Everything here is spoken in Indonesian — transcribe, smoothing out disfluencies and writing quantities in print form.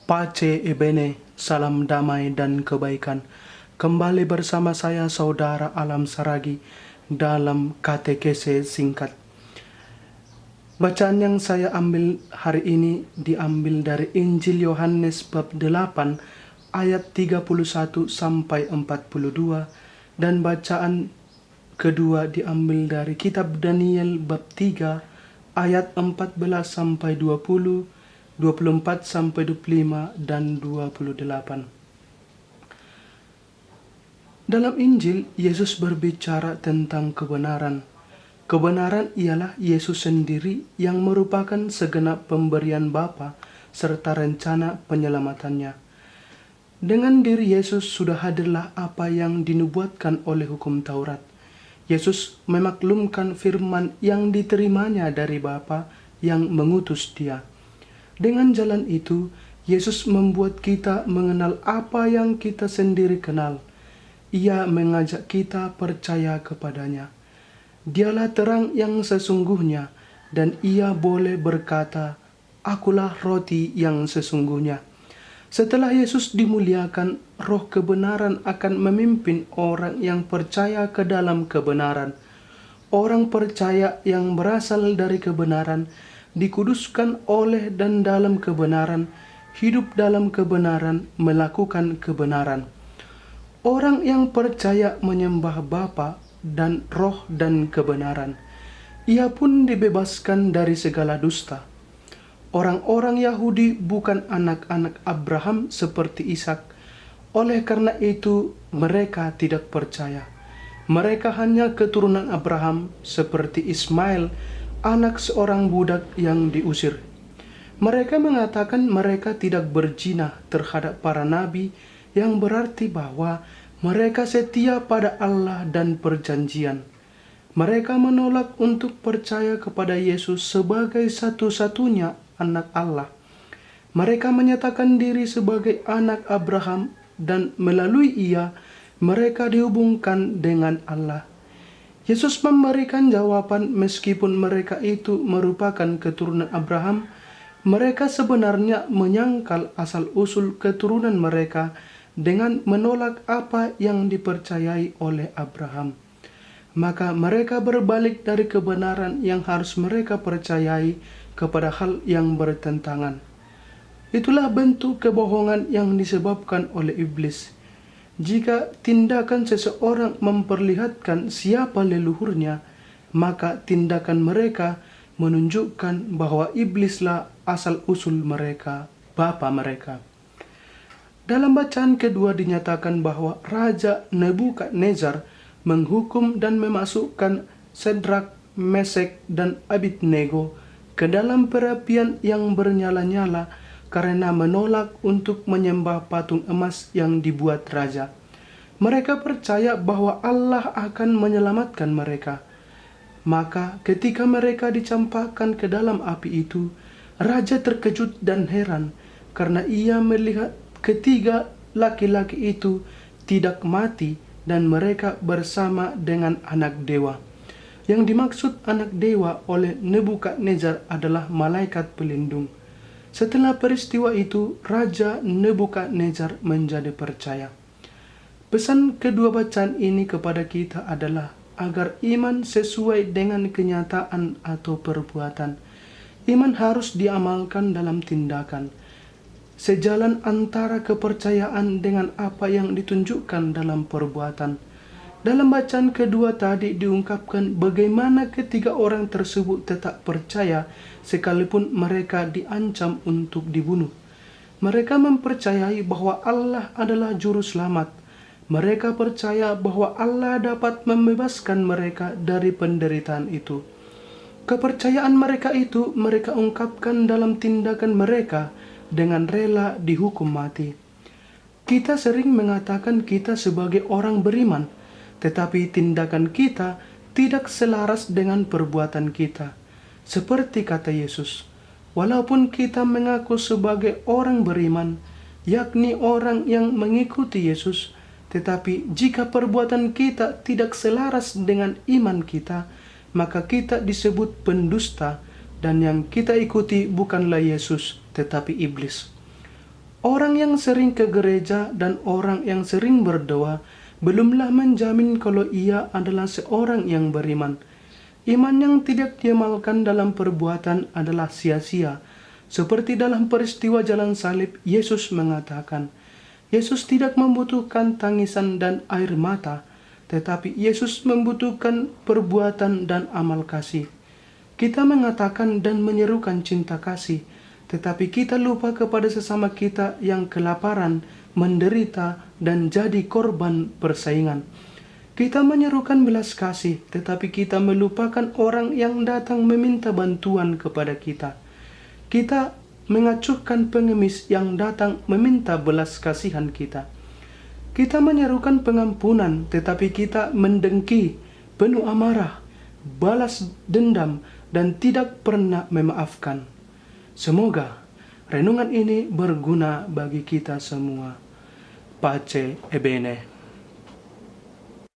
Pace e bene, salam damai dan kebaikan. Kembali bersama saya Saudara Alam Saragi dalam katekese singkat. Bacaan yang saya ambil hari ini diambil dari Injil Yohanes bab 8 ayat 31 sampai 42 dan bacaan kedua diambil dari kitab Daniel bab 3 ayat 14 sampai 20, 24 sampai 25 dan 28. Dalam Injil, Yesus berbicara tentang kebenaran. Kebenaran ialah Yesus sendiri yang merupakan segenap pemberian Bapa serta rencana penyelamatannya. Dengan diri Yesus sudah hadirlah apa yang dinubuatkan oleh hukum Taurat. Yesus memaklumkan firman yang diterimanya dari Bapa yang mengutus Dia. Dengan jalan itu, Yesus membuat kita mengenal apa yang kita sendiri kenal. Ia mengajak kita percaya kepadanya. Dialah terang yang sesungguhnya, dan Ia boleh berkata, "Akulah roti yang sesungguhnya." Setelah Yesus dimuliakan, roh kebenaran akan memimpin orang yang percaya ke dalam kebenaran. Orang percaya yang berasal dari kebenaran dikuduskan oleh dan dalam kebenaran, hidup dalam kebenaran, melakukan kebenaran. Orang yang percaya menyembah Bapa dan Roh dan kebenaran. Ia pun dibebaskan dari segala dusta. Orang-orang Yahudi bukan anak-anak Abraham seperti Ishak. Oleh karena itu mereka tidak percaya. Mereka hanya keturunan Abraham seperti Ismail, anak seorang budak yang diusir. Mereka mengatakan mereka tidak berzina terhadap para nabi, yang berarti bahwa mereka setia pada Allah dan perjanjian. Mereka menolak untuk percaya kepada Yesus sebagai satu-satunya anak Allah. Mereka menyatakan diri sebagai anak Abraham dan melalui Ia mereka dihubungkan dengan Allah. Yesus memberikan jawaban meskipun mereka itu merupakan keturunan Abraham, mereka sebenarnya menyangkal asal-usul keturunan mereka dengan menolak apa yang dipercayai oleh Abraham. Maka mereka berbalik dari kebenaran yang harus mereka percayai kepada hal yang bertentangan. Itulah bentuk kebohongan yang disebabkan oleh iblis. Jika tindakan seseorang memperlihatkan siapa leluhurnya, maka tindakan mereka menunjukkan bahwa iblislah asal-usul mereka, bapa mereka. Dalam bacaan kedua dinyatakan bahwa Raja Nebukadnezar menghukum dan memasukkan Sedrak, Mesek, dan Abednego ke dalam perapian yang bernyala-nyala karena menolak untuk menyembah patung emas yang dibuat raja. Mereka percaya bahwa Allah akan menyelamatkan mereka. Maka ketika mereka dicampakkan ke dalam api itu, raja terkejut dan heran karena ia melihat ketiga laki-laki itu tidak mati dan mereka bersama dengan anak dewa. Yang dimaksud anak dewa oleh Nebukadnezar adalah malaikat pelindung. Setelah peristiwa itu, Raja Nebukadnezar menjadi percaya. Pesan kedua bacaan ini kepada kita adalah agar iman sesuai dengan kenyataan atau perbuatan. Iman harus diamalkan dalam tindakan. Sejalan antara kepercayaan dengan apa yang ditunjukkan dalam perbuatan. Dalam bacaan kedua tadi diungkapkan bagaimana ketiga orang tersebut tetap percaya sekalipun mereka diancam untuk dibunuh. Mereka mempercayai bahwa Allah adalah juru selamat. Mereka percaya bahwa Allah dapat membebaskan mereka dari penderitaan itu. Kepercayaan mereka itu mereka ungkapkan dalam tindakan mereka dengan rela dihukum mati. Kita sering mengatakan kita sebagai orang beriman, tetapi tindakan kita tidak selaras dengan perbuatan kita. Seperti kata Yesus, walaupun kita mengaku sebagai orang beriman, yakni orang yang mengikuti Yesus, tetapi jika perbuatan kita tidak selaras dengan iman kita, maka kita disebut pendusta dan yang kita ikuti bukanlah Yesus, tetapi iblis. Orang yang sering ke gereja dan orang yang sering berdoa belumlah menjamin kalau ia adalah seorang yang beriman. Iman yang tidak diamalkan dalam perbuatan adalah sia-sia. Seperti dalam peristiwa jalan salib, Yesus mengatakan, Yesus tidak membutuhkan tangisan dan air mata, tetapi Yesus membutuhkan perbuatan dan amal kasih. Kita mengatakan dan menyerukan cinta kasih, tetapi kita lupa kepada sesama kita yang kelaparan, menderita, dan jadi korban persaingan. Kita menyerukan belas kasih, tetapi kita melupakan orang yang datang meminta bantuan kepada kita. Kita mengacuhkan pengemis yang datang meminta belas kasihan kita. Kita menyerukan pengampunan, tetapi kita mendengki, penuh amarah, balas dendam, dan tidak pernah memaafkan. Semoga renungan ini berguna bagi kita semua. Pace e bene.